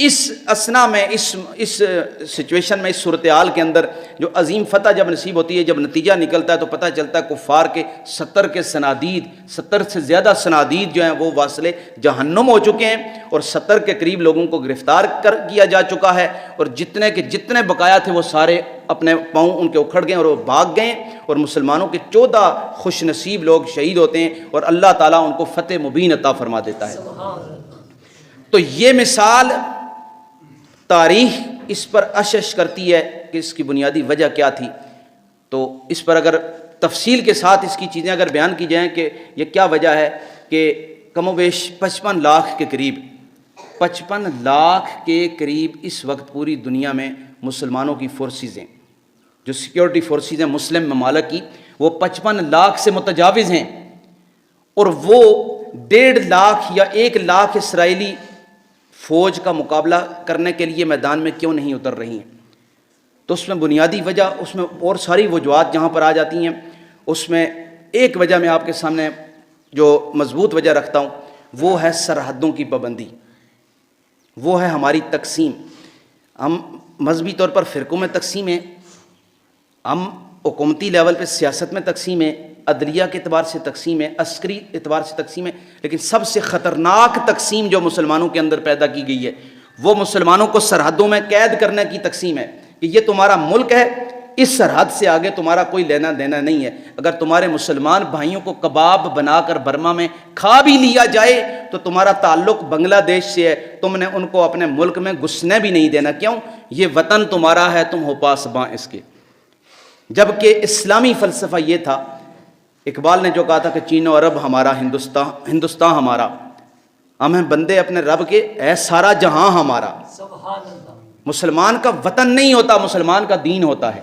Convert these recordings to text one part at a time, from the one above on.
اس اسنا میں اس سچویشن میں، اس صورتحال کے اندر جو عظیم فتح جب نصیب ہوتی ہے، جب نتیجہ نکلتا ہے تو پتہ چلتا ہے کفار کے 70 سے زیادہ صنادید جو ہیں وہ واصل جہنم ہو چکے ہیں، اور 70 کے قریب لوگوں کو گرفتار کیا جا چکا ہے، اور جتنے کے جتنے بقایا تھے وہ سارے اپنے پاؤں ان کے اکھڑ گئے اور وہ بھاگ گئے، اور مسلمانوں کے 14 خوش نصیب لوگ شہید ہوتے ہیں، اور اللہ تعالیٰ ان کو فتح مبین عطا فرما دیتا ہے۔ تو یہ مثال تاریخ اس پر اشش کرتی ہے کہ اس کی بنیادی وجہ کیا تھی۔ تو اس پر اگر تفصیل کے ساتھ اس کی چیزیں اگر بیان کی جائیں کہ یہ کیا وجہ ہے، کہ کم و بیش 55 لاکھ کے قریب اس وقت پوری دنیا میں مسلمانوں کی فورسز ہیں، جو سیکیورٹی فورسز ہیں مسلم ممالک کی، وہ 55 لاکھ سے متجاوز ہیں، اور وہ 1.5 لاکھ یا 1 لاکھ اسرائیلی فوج کا مقابلہ کرنے کے لیے میدان میں کیوں نہیں اتر رہی ہیں۔ تو اس میں بنیادی وجہ، اس میں اور ساری وجوہات جہاں پر آ جاتی ہیں، اس میں ایک وجہ میں آپ کے سامنے جو مضبوط وجہ رکھتا ہوں وہ ہے سرحدوں کی پابندی، وہ ہے ہماری تقسیم۔ ہم مذہبی طور پر فرقوں میں تقسیم ہیں، ہم حکومتی لیول پہ سیاست میں تقسیم ہیں، عدلیہ کے اعتبار سے تقسیم ہے، عسکری اعتبار سے تقسیم ہے، لیکن سب سے خطرناک تقسیم جو مسلمانوں کے اندر پیدا کی گئی ہے وہ مسلمانوں کو سرحدوں میں قید کرنے کی تقسیم ہے، کہ یہ تمہارا ملک ہے، اس سرحد سے آگے تمہارا کوئی لینا دینا نہیں ہے۔ اگر تمہارے مسلمان بھائیوں کو کباب بنا کر برما میں کھا بھی لیا جائے تو تمہارا تعلق بنگلہ دیش سے ہے، تم نے ان کو اپنے ملک میں گھسنے بھی نہیں دینا۔ کیوں؟ یہ وطن تمہارا ہے، تم ہو پاسباں اس کے۔ جبکہ اسلامی فلسفہ یہ تھا، اقبال نے جو کہا تھا کہ چین و عرب ہمارا، ہندوستان ہمارا، ہم ہیں بندے اپنے رب کے، اے سارا جہاں ہمارا۔ مسلمان کا وطن نہیں ہوتا، مسلمان کا دین ہوتا ہے۔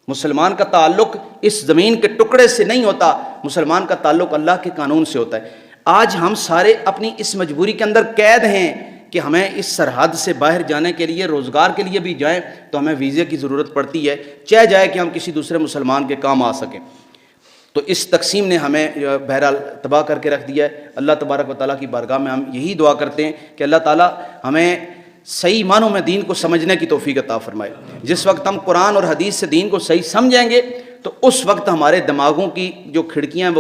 مسلمان کا تعلق اس زمین کے ٹکڑے سے نہیں ہوتا، مسلمان کا تعلق اللہ کے قانون سے ہوتا ہے۔ آج ہم سارے اپنی اس مجبوری کے اندر قید ہیں کہ ہمیں اس سرحد سے باہر جانے کے لیے، روزگار کے لیے بھی جائیں تو ہمیں ویزے کی ضرورت پڑتی ہے، چاہے جائے کہ ہم کسی دوسرے مسلمان کے کام آ سکیں۔ تو اس تقسیم نے ہمیں بہرحال تباہ کر کے رکھ دیا ہے۔ اللہ تبارک و تعالیٰ کی بارگاہ میں ہم یہی دعا کرتے ہیں کہ اللہ تعالیٰ ہمیں صحیح معنوں میں دین کو سمجھنے کی توفیق عطا فرمائے۔ جس وقت ہم قرآن اور حدیث سے دین کو صحیح سمجھیں گے تو اس وقت ہمارے دماغوں کی جو کھڑکیاں